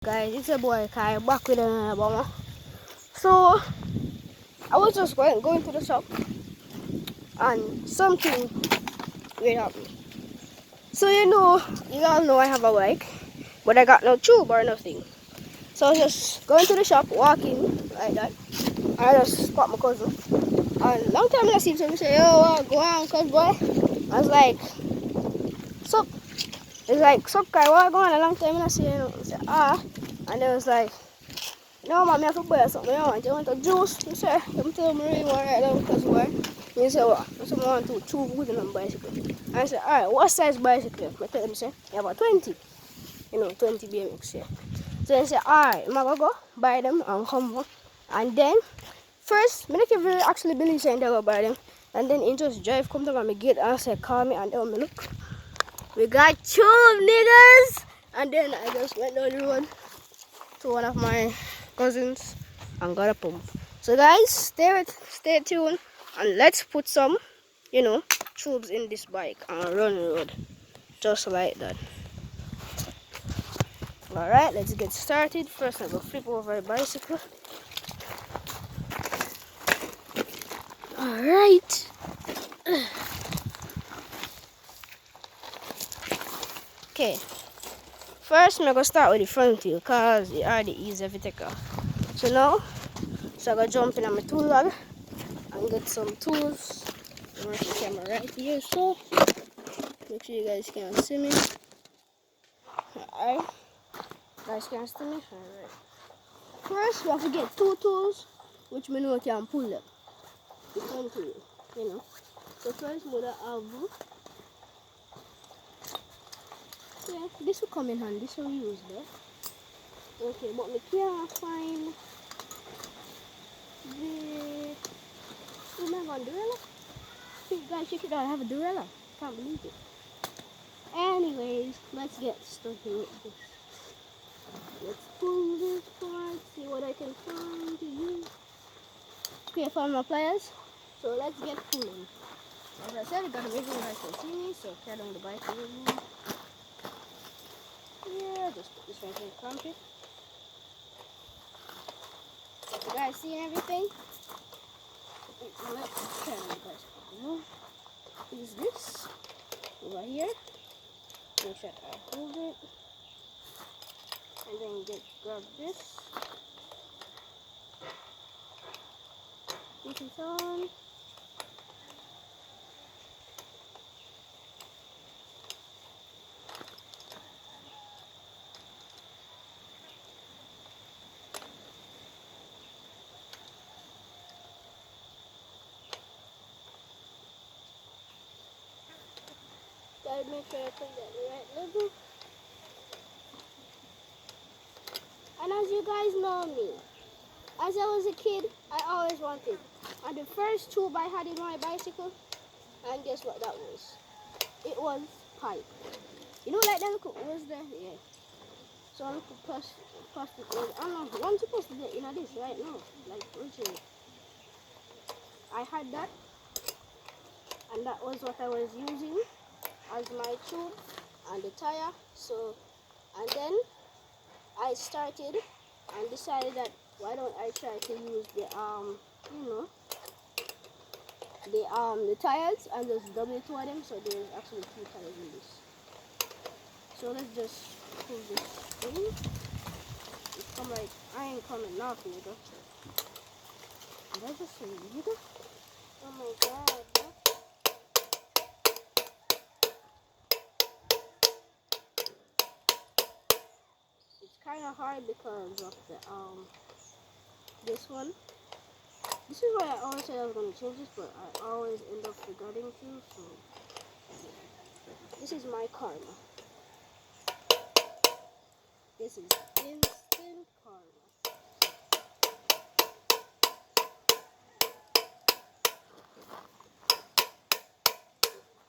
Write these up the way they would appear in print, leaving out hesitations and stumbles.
Guys, it's a boy Kai back with another bomber. So I was just going to the shop and something weird happened. So you all know I have a bike, but I got no tube or nothing. So I was just going to the shop, walking like that. And I just spot my cousin. And long time I see him say, yo, go on, cuz boy. I was like, sup? It's like, sup Kai, what going on? A long time I see you. I said, ah. And they was like, no, man, I have to buy something. I want a juice. I said, I'm telling me really want right now because why? He said, what? I said, I want to two wooden on bicycle. And I said, alright, what size bicycle? I tell him, say, you have a 20. 20 BMX, yeah. So I said, alright, I'm going to go buy them and come back. And then, first, I don't actually believe saying they go buy them. And then he just drive, come to my gate and say, call me. And then I look, we got tube, niggas. And then I just went down the road to one of my cousins and got a pump. So guys, stay tuned and let's put some, tubes in this bike and run the road. Just like that. Alright, let's get started. First I'm gonna flip over a bicycle. Alright. Okay. First I'm gonna start with the front wheel because it already easy if you take off. So now, I'm gonna jump in on my tool log and get some tools. Work the camera right here, so make sure you guys can see me. Alright, guys can see me. Alright. First, we have to get two tools, which we know can pull them. The front wheel, So first, we have this will come in handy, so we use that. Okay, but we can't find the. Oh my God, Durella! Guys, check it out. I have a Durella. Can't believe it. Anyways, let's get started with this. Let's pull this part, see what I can find to use. Okay, I found my pliers. So let's get pulling. As I said, I gotta make sure you guys can see me, so carry on the bike a little more. Yeah, just put this right here, clamp it. You guys see everything? Let's carry on the bicycle. Use this over here. Make sure I hold it. And then grab this. Put it on. Gotta make sure I put that the right level. And as you guys know me, as I was a kid, I always wanted. And the first tube I had in my bicycle, and guess what that was? It was pipe. Like that look was there? Yeah. So I look past it. I don't know, I'm supposed to get this right now. Like originally. I had that, and that was what I was using as my tube and the tire. So, and then I started and decided that why don't I try to use the the tires and just double two of them, so there's actually two tires in this. So let's just pull this thing. It's come like I ain't coming off, nigga. Did I just say nigga? Oh my God, bro. It's kind of hard because of the this one. This is why I always said I was going to change this, but I always end up forgetting to, so this is my karma. This is instant karma.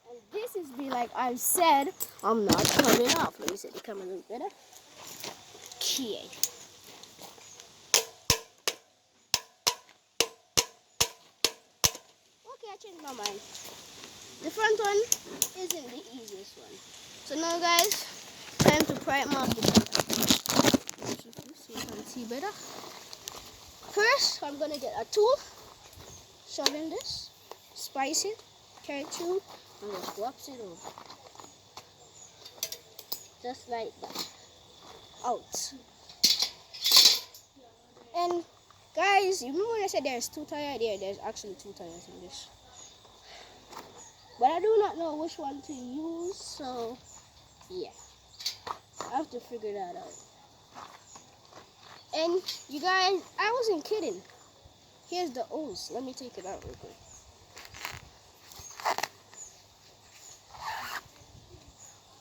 And this is like I said, I'm not coming off. Let me set the camera a little better. Okay. I changed my mind. The front one isn't the easiest one. So now guys, time to pry them off the back. be better. First, I'm gonna get a tool, shove in this, spice it, carrot tube, and just whops it over. Just like that. Out. And guys, you remember when I said there's 2 tires there? There's actually 2 tires in this. But I do not know which one to use, so yeah. I have to figure that out. And you guys, I wasn't kidding. Here's the O's. Let me take it out real quick.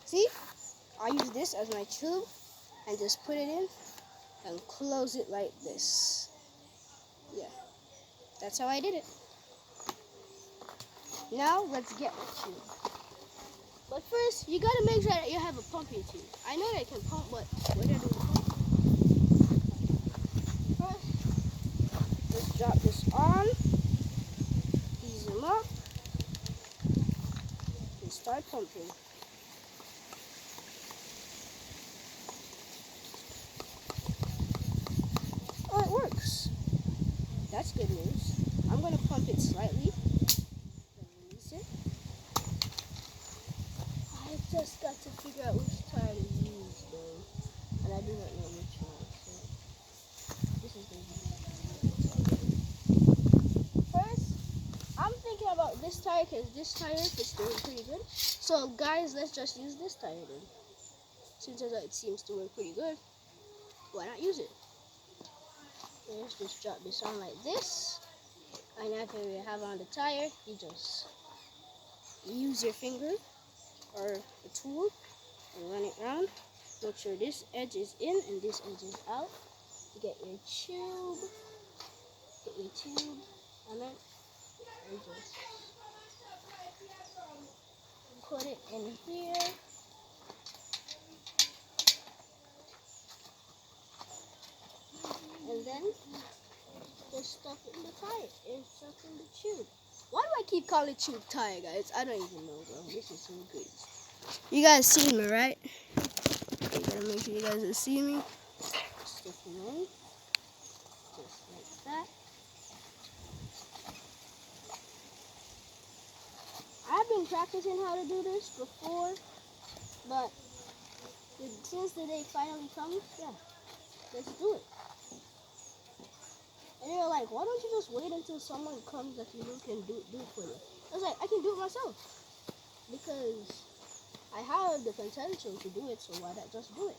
See? I use this as my tube and just put it in and close it like this. Yeah. That's how I did it. Now let's get the tube. But first, you gotta make sure that you have a pumping tube. I know they can pump, but what do I do with pump? First, let's drop this on, ease them up, and start pumping. Oh, it works. That's good news. I'm gonna pump it slightly, then release it. I just got to figure out which tire to use though, and I do not know which one, so this is going to be first, I'm thinking about this tire because this tire is doing pretty good. So guys, let's just use this tire then. Since it seems to work pretty good, why not use it? Let's just drop this on like this, and after you have on the tire, you just use your finger or a tool and run it around. Make sure this edge is in and this edge is out. You get your tube, and then you just put it in here. And then just stuff it in the tire and stuff in the tube. Why do I keep calling it tube tire, guys? I don't even know, bro. This is so good. You guys see me, right? You gotta make sure you guys will see me. Stuff it in, just like that. I've been practicing how to do this before, but since the day finally comes, yeah, let's do it. And you're like, why don't you just wait until someone comes that you know can do it for you? I was like, I can do it myself because I have the potential to do it, so why not just do it?